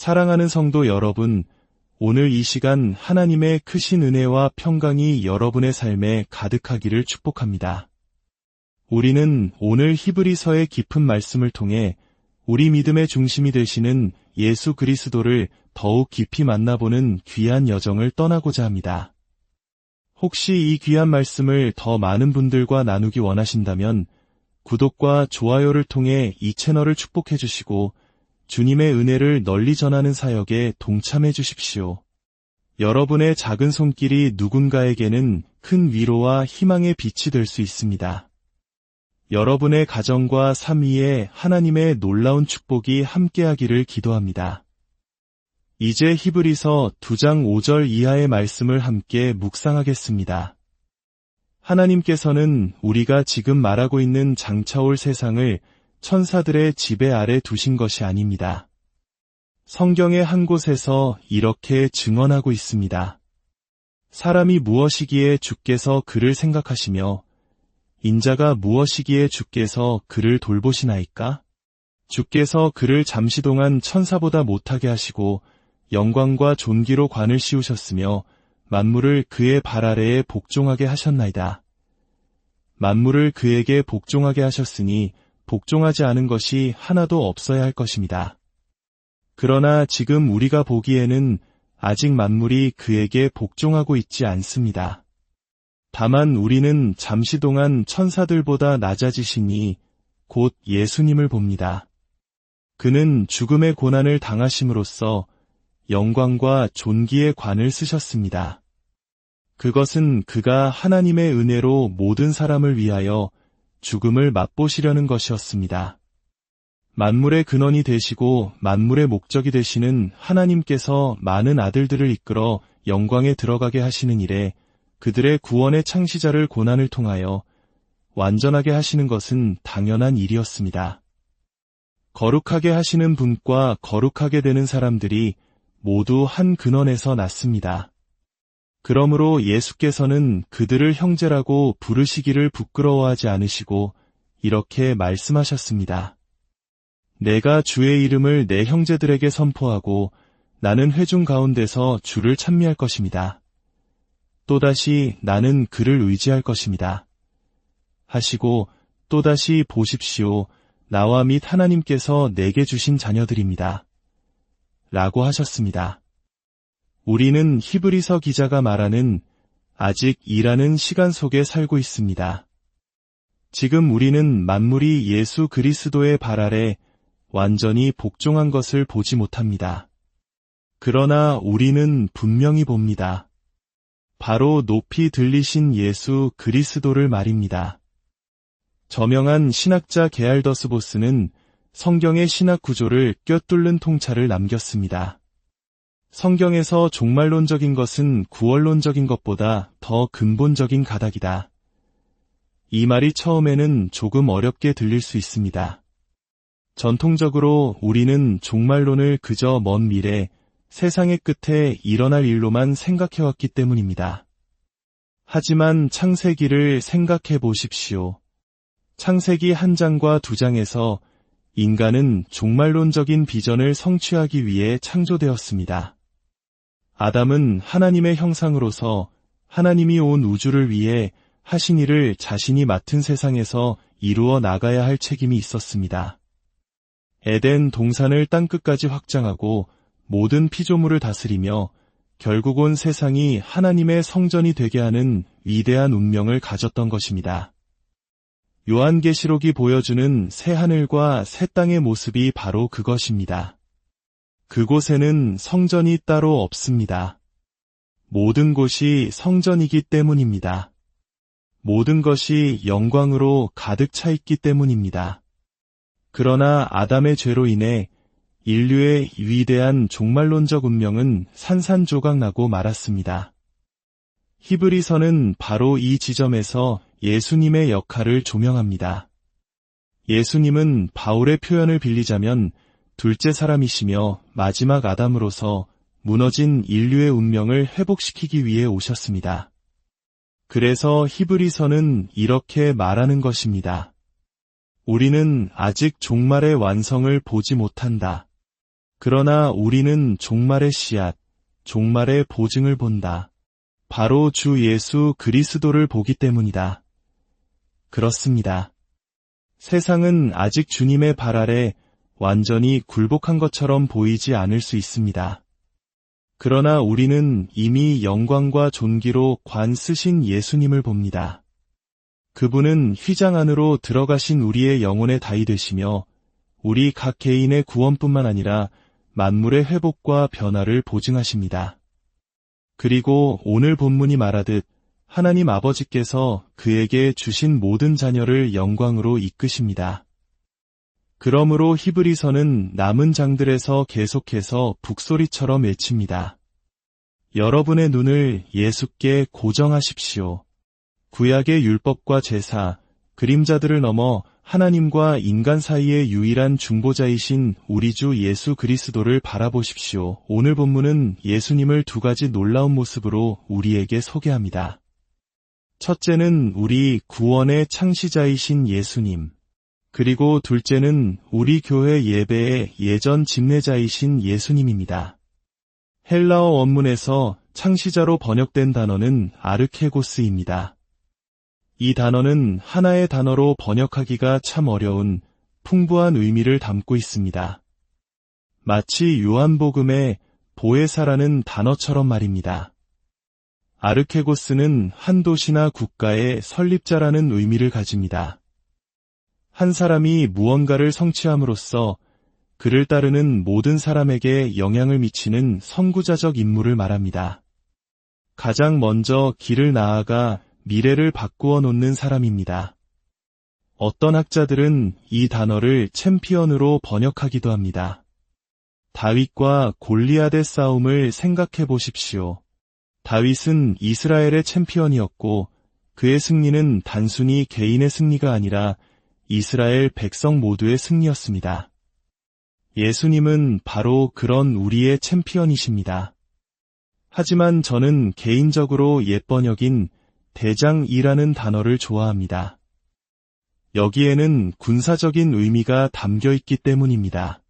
사랑하는 성도 여러분, 오늘 이 시간 하나님의 크신 은혜와 평강이 여러분의 삶에 가득하기를 축복합니다. 우리는 오늘 히브리서의 깊은 말씀을 통해 우리 믿음의 중심이 되시는 예수 그리스도를 더욱 깊이 만나보는 귀한 여정을 떠나고자 합니다. 혹시 이 귀한 말씀을 더 많은 분들과 나누기 원하신다면 구독과 좋아요를 통해 이 채널을 축복해 주시고 주님의 은혜를 널리 전하는 사역에 동참해 주십시오. 여러분의 작은 손길이 누군가에게는 큰 위로와 희망의 빛이 될 수 있습니다. 여러분의 가정과 삶 위에 하나님의 놀라운 축복이 함께하기를 기도합니다. 이제 히브리서 2장 5절 이하의 말씀을 함께 묵상하겠습니다. 하나님께서는 우리가 지금 말하고 있는 장차올 세상을 천사들의 지배 아래 두신 것이 아닙니다. 성경의 한 곳에서 이렇게 증언하고 있습니다. 사람이 무엇이기에 주께서 그를 생각하시며 인자가 무엇이기에 주께서 그를 돌보시나이까? 주께서 그를 잠시 동안 천사보다 못하게 하시고 영광과 존귀로 관을 씌우셨으며 만물을 그의 발 아래에 복종하게 하셨나이다. 만물을 그에게 복종하게 하셨으니 복종하지 않은 것이 하나도 없어야 할 것입니다. 그러나 지금 우리가 보기에는 아직 만물이 그에게 복종하고 있지 않습니다. 다만 우리는 잠시 동안 천사들보다 낮아지시니 곧 예수님을 봅니다. 그는 죽음의 고난을 당하심으로써 영광과 존귀의 관을 쓰셨습니다. 그것은 그가 하나님의 은혜로 모든 사람을 위하여 죽음을 맛보시려는 것이었습니다. 만물의 근원이 되시고 만물의 목적이 되시는 하나님께서 많은 아들들을 이끌어 영광에 들어가게 하시는 일에 그들의 구원의 창시자를 고난을 통하여 완전하게 하시는 것은 당연한 일이었습니다. 거룩하게 하시는 분과 거룩하게 되는 사람들이 모두 한 근원에서 났습니다. 그러므로 예수께서는 그들을 형제라고 부르시기를 부끄러워하지 않으시고 이렇게 말씀하셨습니다. 내가 주의 이름을 내 형제들에게 선포하고 나는 회중 가운데서 주를 찬미할 것입니다. 또다시 나는 그를 의지할 것입니다. 하시고 또다시 보십시오. 나와 및 하나님께서 내게 주신 자녀들입니다. 라고 하셨습니다. 우리는 히브리서 기자가 말하는 아직 일하는 시간 속에 살고 있습니다. 지금 우리는 만물이 예수 그리스도의 발 아래 완전히 복종한 것을 보지 못합니다. 그러나 우리는 분명히 봅니다. 바로 높이 들리신 예수 그리스도를 말입니다. 저명한 신학자 게알더스보스는 성경의 신학 구조를 꿰뚫는 통찰을 남겼습니다. 성경에서 종말론적인 것은 구원론적인 것보다 더 근본적인 가닥이다. 이 말이 처음에는 조금 어렵게 들릴 수 있습니다. 전통적으로 우리는 종말론을 그저 먼 미래, 세상의 끝에 일어날 일로만 생각해왔기 때문입니다. 하지만 창세기를 생각해 보십시오. 창세기 1장과 2장에서 인간은 종말론적인 비전을 성취하기 위해 창조되었습니다. 아담은 하나님의 형상으로서 하나님이 온 우주를 위해 하신 일을 자신이 맡은 세상에서 이루어 나가야 할 책임이 있었습니다. 에덴 동산을 땅끝까지 확장하고 모든 피조물을 다스리며 결국 온 세상이 하나님의 성전이 되게 하는 위대한 운명을 가졌던 것입니다. 요한계시록이 보여주는 새 하늘과 새 땅의 모습이 바로 그것입니다. 그곳에는 성전이 따로 없습니다. 모든 곳이 성전이기 때문입니다. 모든 것이 영광으로 가득 차 있기 때문입니다. 그러나 아담의 죄로 인해 인류의 위대한 종말론적 운명은 산산조각 나고 말았습니다. 히브리서는 바로 이 지점에서 예수님의 역할을 조명합니다. 예수님은 바울의 표현을 빌리자면 둘째 사람이시며 마지막 아담으로서 무너진 인류의 운명을 회복시키기 위해 오셨습니다. 그래서 히브리서는 이렇게 말하는 것입니다. 우리는 아직 종말의 완성을 보지 못한다. 그러나 우리는 종말의 씨앗, 종말의 보증을 본다. 바로 주 예수 그리스도를 보기 때문이다. 그렇습니다. 세상은 아직 주님의 발 아래 완전히 굴복한 것처럼 보이지 않을 수 있습니다. 그러나 우리는 이미 영광과 존귀로 관 쓰신 예수님을 봅니다. 그분은 휘장 안으로 들어가신 우리의 영혼의 다이 되시며 우리 각 개인의 구원뿐만 아니라 만물의 회복과 변화를 보증하십니다. 그리고 오늘 본문이 말하듯 하나님 아버지께서 그에게 주신 모든 자녀를 영광으로 이끄십니다. 그러므로 히브리서는 남은 장들에서 계속해서 북소리처럼 외칩니다. 여러분의 눈을 예수께 고정하십시오. 구약의 율법과 제사, 그림자들을 넘어 하나님과 인간 사이의 유일한 중보자이신 우리 주 예수 그리스도를 바라보십시오. 오늘 본문은 예수님을 두 가지 놀라운 모습으로 우리에게 소개합니다. 첫째는 우리 구원의 창시자이신 예수님, 그리고 둘째는 우리 교회 예배의 예전 집례자이신 예수님입니다. 헬라어 원문에서 창시자로 번역된 단어는 아르케고스입니다. 이 단어는 하나의 단어로 번역하기가 참 어려운 풍부한 의미를 담고 있습니다. 마치 요한복음의 보혜사라는 단어처럼 말입니다. 아르케고스는 한 도시나 국가의 설립자라는 의미를 가집니다. 한 사람이 무언가를 성취함으로써 그를 따르는 모든 사람에게 영향을 미치는 선구자적 인물을 말합니다. 가장 먼저 길을 나아가 미래를 바꾸어 놓는 사람입니다. 어떤 학자들은 이 단어를 챔피언으로 번역하기도 합니다. 다윗과 골리앗의 싸움을 생각해 보십시오. 다윗은 이스라엘의 챔피언이었고 그의 승리는 단순히 개인의 승리가 아니라 이스라엘 백성 모두의 승리였습니다. 예수님은 바로 그런 우리의 챔피언이십니다. 하지만 저는 개인적으로 옛 번역인 대장이라는 단어를 좋아합니다. 여기에는 군사적인 의미가 담겨 있기 때문입니다.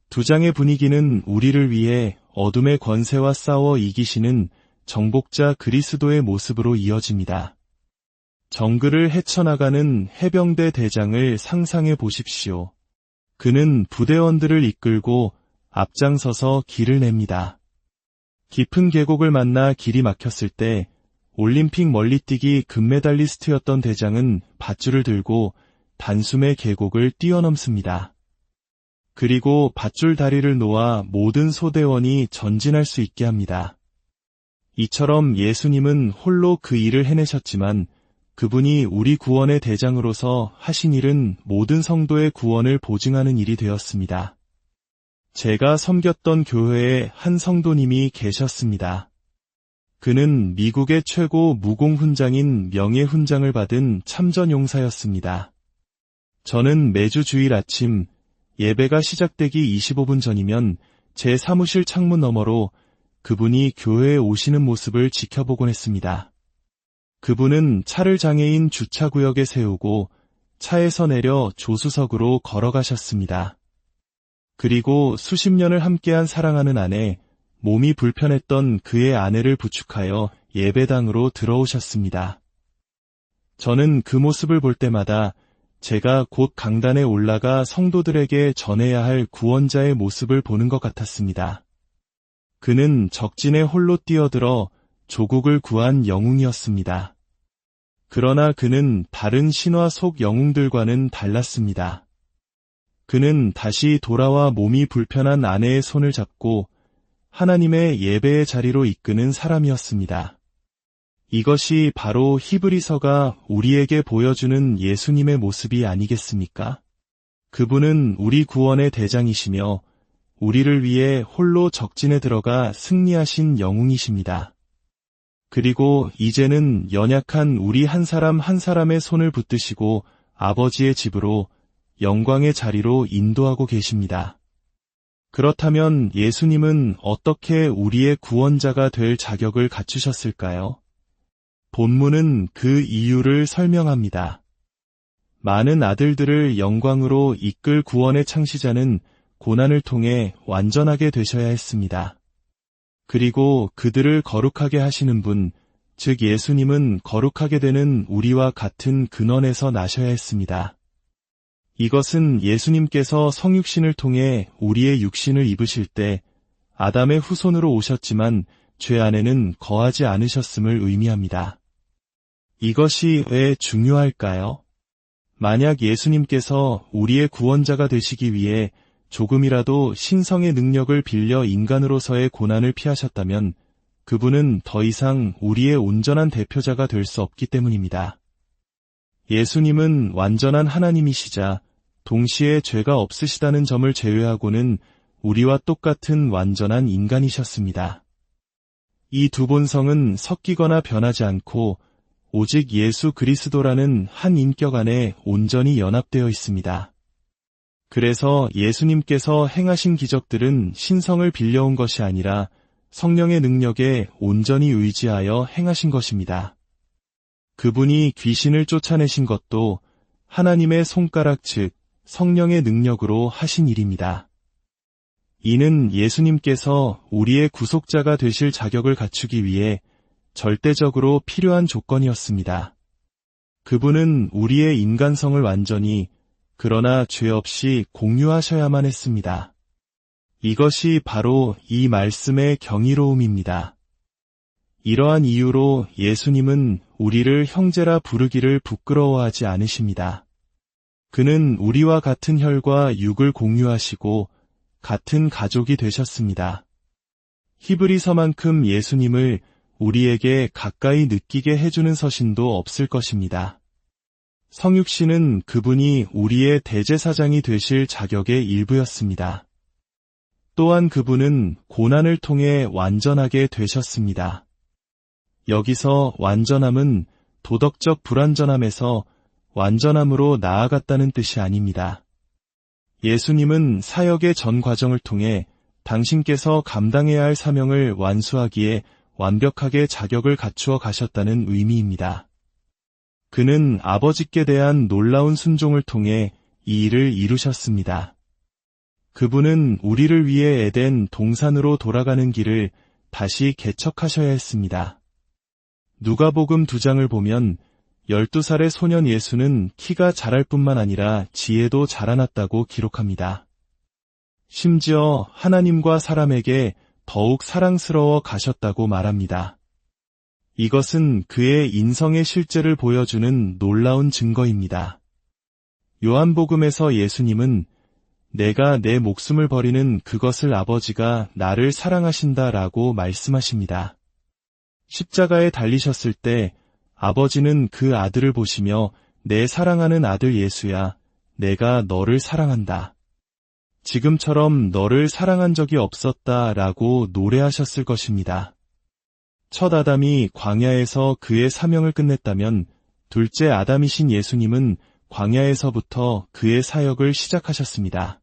두 장의 분위기는 우리를 위해 어둠의 권세와 싸워 이기시는 정복자 그리스도의 모습으로 이어집니다. 정글을 헤쳐나가는 해병대 대장을 상상해 보십시오. 그는 부대원들을 이끌고 앞장서서 길을 냅니다. 깊은 계곡을 만나 길이 막혔을 때 올림픽 멀리뛰기 금메달리스트였던 대장은 밧줄을 들고 단숨에 계곡을 뛰어넘습니다. 그리고 밧줄 다리를 놓아 모든 소대원이 전진할 수 있게 합니다. 이처럼 예수님은 홀로 그 일을 해내셨지만 그분이 우리 구원의 대장으로서 하신 일은 모든 성도의 구원을 보증하는 일이 되었습니다. 제가 섬겼던 교회에 한 성도님이 계셨습니다. 그는 미국의 최고 무공훈장인 명예훈장을 받은 참전용사였습니다. 저는 매주 주일 아침 예배가 시작되기 25분 전이면 제 사무실 창문 너머로 그분이 교회에 오시는 모습을 지켜보곤 했습니다. 그분은 차를 장애인 주차구역에 세우고 차에서 내려 조수석으로 걸어가셨습니다. 그리고 수십 년을 함께한 사랑하는 아내, 몸이 불편했던 그의 아내를 부축하여 예배당으로 들어오셨습니다. 저는 그 모습을 볼 때마다 제가 곧 강단에 올라가 성도들에게 전해야 할 구원자의 모습을 보는 것 같았습니다. 그는 적진에 홀로 뛰어들어 조국을 구한 영웅이었습니다. 그러나 그는 다른 신화 속 영웅들과는 달랐습니다. 그는 다시 돌아와 몸이 불편한 아내의 손을 잡고 하나님의 예배의 자리로 이끄는 사람이었습니다. 이것이 바로 히브리서가 우리에게 보여주는 예수님의 모습이 아니겠습니까? 그분은 우리 구원의 대장이시며 우리를 위해 홀로 적진에 들어가 승리하신 영웅이십니다. 그리고 이제는 연약한 우리 한 사람 한 사람의 손을 붙드시고 아버지의 집으로 영광의 자리로 인도하고 계십니다. 그렇다면 예수님은 어떻게 우리의 구원자가 될 자격을 갖추셨을까요? 본문은 그 이유를 설명합니다. 많은 아들들을 영광으로 이끌 구원의 창시자는 고난을 통해 완전하게 되셔야 했습니다. 그리고 그들을 거룩하게 하시는 분, 즉 예수님은 거룩하게 되는 우리와 같은 근원에서 나셔야 했습니다. 이것은 예수님께서 성육신을 통해 우리의 육신을 입으실 때 아담의 후손으로 오셨지만 죄 안에는 거하지 않으셨음을 의미합니다. 이것이 왜 중요할까요? 만약 예수님께서 우리의 구원자가 되시기 위해 조금이라도 신성의 능력을 빌려 인간으로서의 고난을 피하셨다면 그분은 더 이상 우리의 온전한 대표자가 될 수 없기 때문입니다. 예수님은 완전한 하나님이시자 동시에 죄가 없으시다는 점을 제외하고는 우리와 똑같은 완전한 인간이셨습니다. 이 두 본성은 섞이거나 변하지 않고 오직 예수 그리스도라는 한 인격 안에 온전히 연합되어 있습니다. 그래서 예수님께서 행하신 기적들은 신성을 빌려온 것이 아니라 성령의 능력에 온전히 의지하여 행하신 것입니다. 그분이 귀신을 쫓아내신 것도 하나님의 손가락 즉 성령의 능력으로 하신 일입니다. 이는 예수님께서 우리의 구속자가 되실 자격을 갖추기 위해 절대적으로 필요한 조건이었습니다. 그분은 우리의 인간성을 완전히 그러나 죄 없이 공유하셔야만 했습니다. 이것이 바로 이 말씀의 경이로움입니다. 이러한 이유로 예수님은 우리를 형제라 부르기를 부끄러워하지 않으십니다. 그는 우리와 같은 혈과 육을 공유하시고 같은 가족이 되셨습니다. 히브리서만큼 예수님을 우리에게 가까이 느끼게 해주는 서신도 없을 것입니다. 성육신은 그분이 우리의 대제사장이 되실 자격의 일부였습니다. 또한 그분은 고난을 통해 완전하게 되셨습니다. 여기서 완전함은 도덕적 불완전함에서 완전함으로 나아갔다는 뜻이 아닙니다. 예수님은 사역의 전 과정을 통해 당신께서 감당해야 할 사명을 완수하기에 완벽하게 자격을 갖추어 가셨다는 의미입니다. 그는 아버지께 대한 놀라운 순종을 통해 이 일을 이루셨습니다. 그분은 우리를 위해 에덴 동산으로 돌아가는 길을 다시 개척하셔야 했습니다. 누가복음 2장을 보면 12살의 소년 예수는 키가 자랄 뿐만 아니라 지혜도 자라났다고 기록합니다. 심지어 하나님과 사람에게 더욱 사랑스러워 가셨다고 말합니다. 이것은 그의 인성의 실제를 보여주는 놀라운 증거입니다. 요한복음에서 예수님은 내가 내 목숨을 버리는 그것을 아버지가 나를 사랑하신다라고 말씀하십니다. 십자가에 달리셨을 때 아버지는 그 아들을 보시며 내 사랑하는 아들 예수야, 내가 너를 사랑한다. 지금처럼 너를 사랑한 적이 없었다라고 노래하셨을 것입니다. 첫 아담이 광야에서 그의 사명을 끝냈다면 둘째 아담이신 예수님은 광야에서부터 그의 사역을 시작하셨습니다.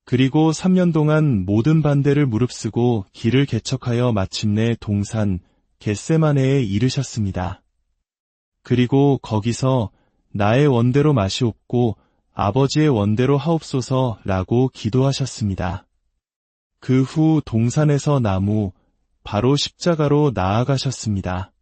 그리고 3년 동안 모든 반대를 무릅쓰고 길을 개척하여 마침내 동산 겟세마네에 이르셨습니다. 그리고 거기서 나의 원대로 마시옵고 아버지의 원대로 하옵소서라고 기도하셨습니다. 그 후 동산에서 나무, 바로 십자가로 나아가셨습니다.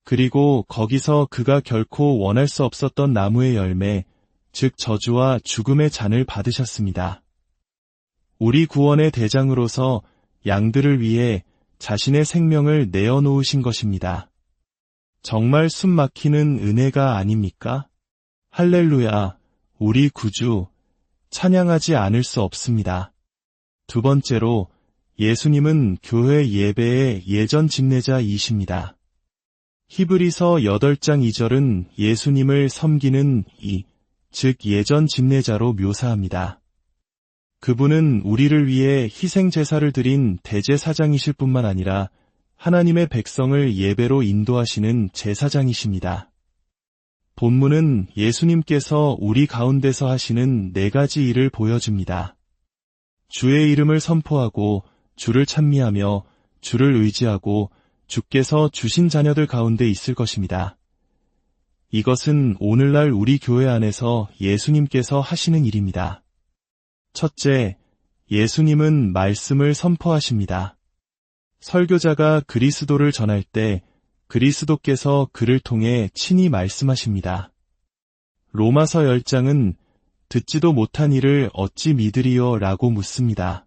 그리고 거기서 그가 결코 원할 수 없었던 나무의 열매, 즉 저주와 죽음의 잔을 받으셨습니다. 우리 구원의 대장으로서 양들을 위해 자신의 생명을 내어놓으신 것입니다. 정말 숨 막히는 은혜가 아닙니까? 할렐루야, 우리 구주, 찬양하지 않을 수 없습니다. 두 번째로, 예수님은 교회 예배의 예전 집례자이십니다. 히브리서 8장 2절은 예수님을 섬기는 즉 예전 집례자로 묘사합니다. 그분은 우리를 위해 희생 제사를 드린 대제사장이실 뿐만 아니라 하나님의 백성을 예배로 인도하시는 제사장이십니다. 본문은 예수님께서 우리 가운데서 하시는 4가지 일을 보여줍니다. 주의 이름을 선포하고 주를 찬미하며 주를 의지하고 주께서 주신 자녀들 가운데 있을 것입니다. 이것은 오늘날 우리 교회 안에서 예수님께서 하시는 일입니다. 첫째, 예수님은 말씀을 선포하십니다. 설교자가 그리스도를 전할 때 그리스도께서 그를 통해 친히 말씀하십니다. 로마서 10장은 듣지도 못한 이를 어찌 믿으리요? 라고 묻습니다.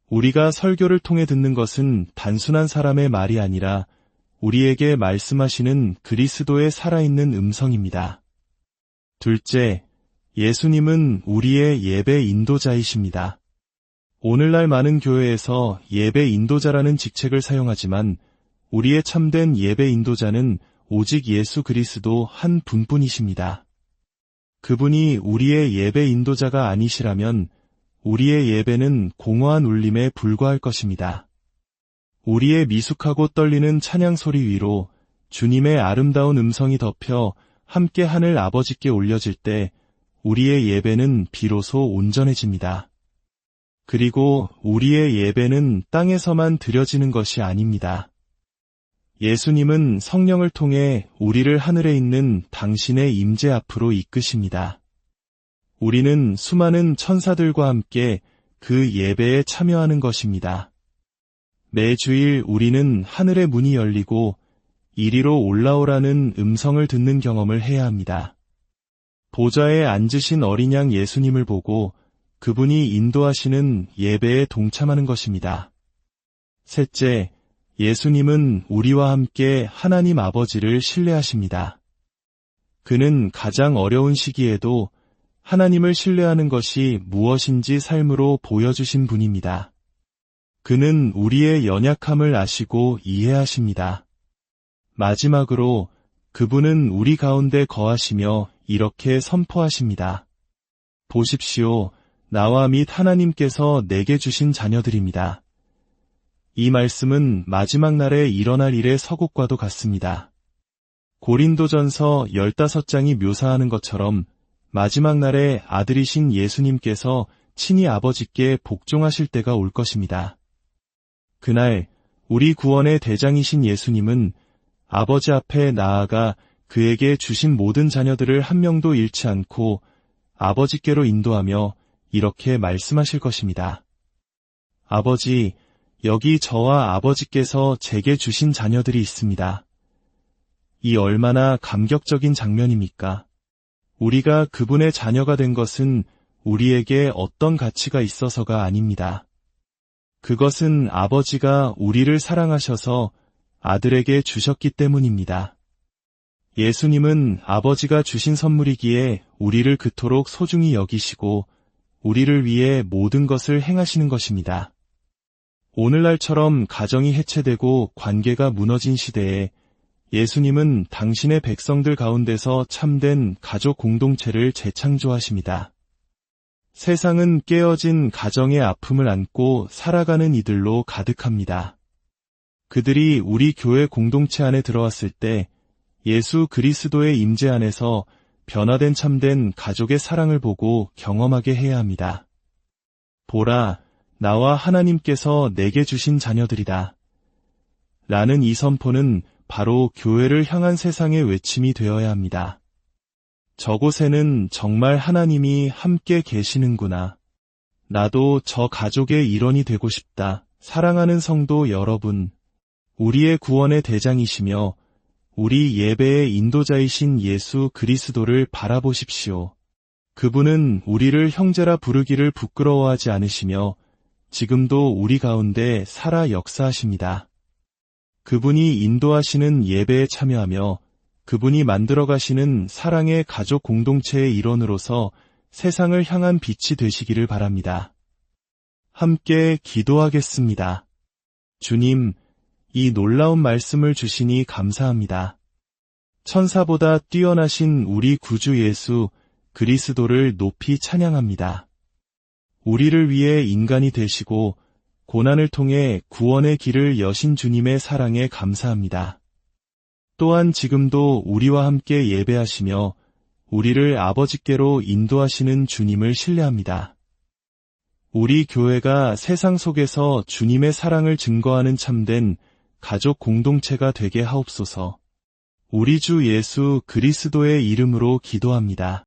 우리가 설교를 통해 듣는 것은 단순한 사람의 말이 아니라 우리에게 말씀하시는 그리스도의 살아있는 음성입니다. 둘째, 예수님은 우리의 예배 인도자이십니다. 오늘날 많은 교회에서 예배 인도자라는 직책을 사용하지만 우리의 참된 예배 인도자는 오직 예수 그리스도 한 분뿐이십니다. 그분이 우리의 예배 인도자가 아니시라면 우리의 예배는 공허한 울림에 불과할 것입니다. 우리의 미숙하고 떨리는 찬양 소리 위로 주님의 아름다운 음성이 덮여 함께 하늘 아버지께 올려질 때 우리의 예배는 비로소 온전해집니다. 그리고 우리의 예배는 땅에서만 드려지는 것이 아닙니다. 예수님은 성령을 통해 우리를 하늘에 있는 당신의 임재 앞으로 이끄십니다. 우리는 수많은 천사들과 함께 그 예배에 참여하는 것입니다. 매 주일 우리는 하늘의 문이 열리고 이리로 올라오라는 음성을 듣는 경험을 해야 합니다. 보좌에 앉으신 어린 양 예수님을 보고 그분이 인도하시는 예배에 동참하는 것입니다. 셋째, 예수님은 우리와 함께 하나님 아버지를 신뢰하십니다. 그는 가장 어려운 시기에도 하나님을 신뢰하는 것이 무엇인지 삶으로 보여주신 분입니다. 그는 우리의 연약함을 아시고 이해하십니다. 마지막으로 그분은 우리 가운데 거하시며 이렇게 선포하십니다. 보십시오, 나와 및 하나님께서 내게 주신 자녀들입니다. 이 말씀은 마지막 날에 일어날 일의 서곡과도 같습니다. 고린도전서 15장이 묘사하는 것처럼 마지막 날에 아들이신 예수님께서 친히 아버지께 복종하실 때가 올 것입니다. 그날 우리 구원의 대장이신 예수님은 아버지 앞에 나아가 그에게 주신 모든 자녀들을 한 명도 잃지 않고 아버지께로 인도하며 이렇게 말씀하실 것입니다. 아버지, 여기 저와 아버지께서 제게 주신 자녀들이 있습니다. 이 얼마나 감격적인 장면입니까? 우리가 그분의 자녀가 된 것은 우리에게 어떤 가치가 있어서가 아닙니다. 그것은 아버지가 우리를 사랑하셔서 아들에게 주셨기 때문입니다. 예수님은 아버지가 주신 선물이기에 우리를 그토록 소중히 여기시고 우리를 위해 모든 것을 행하시는 것입니다. 오늘날처럼 가정이 해체되고 관계가 무너진 시대에 예수님은 당신의 백성들 가운데서 참된 가족 공동체를 재창조하십니다. 세상은 깨어진 가정의 아픔을 안고 살아가는 이들로 가득합니다. 그들이 우리 교회 공동체 안에 들어왔을 때 예수 그리스도의 임재 안에서 변화된 참된 가족의 사랑을 보고 경험하게 해야 합니다. 보라, 나와 하나님께서 내게 주신 자녀들이다. 라는 이 선포는 바로 교회를 향한 세상의 외침이 되어야 합니다. 저곳에는 정말 하나님이 함께 계시는구나. 나도 저 가족의 일원이 되고 싶다. 사랑하는 성도 여러분, 우리의 구원의 대장이시며 우리 예배의 인도자이신 예수 그리스도를 바라보십시오. 그분은 우리를 형제라 부르기를 부끄러워하지 않으시며 지금도 우리 가운데 살아 역사하십니다. 그분이 인도하시는 예배에 참여하며 그분이 만들어가시는 사랑의 가족 공동체의 일원으로서 세상을 향한 빛이 되시기를 바랍니다. 함께 기도하겠습니다. 주님, 이 놀라운 말씀을 주시니 감사합니다. 천사보다 뛰어나신 우리 구주 예수 그리스도를 높이 찬양합니다. 우리를 위해 인간이 되시고 고난을 통해 구원의 길을 여신 주님의 사랑에 감사합니다. 또한 지금도 우리와 함께 예배하시며 우리를 아버지께로 인도하시는 주님을 신뢰합니다. 우리 교회가 세상 속에서 주님의 사랑을 증거하는 참된 가족 공동체가 되게 하옵소서. 우리 주 예수 그리스도의 이름으로 기도합니다.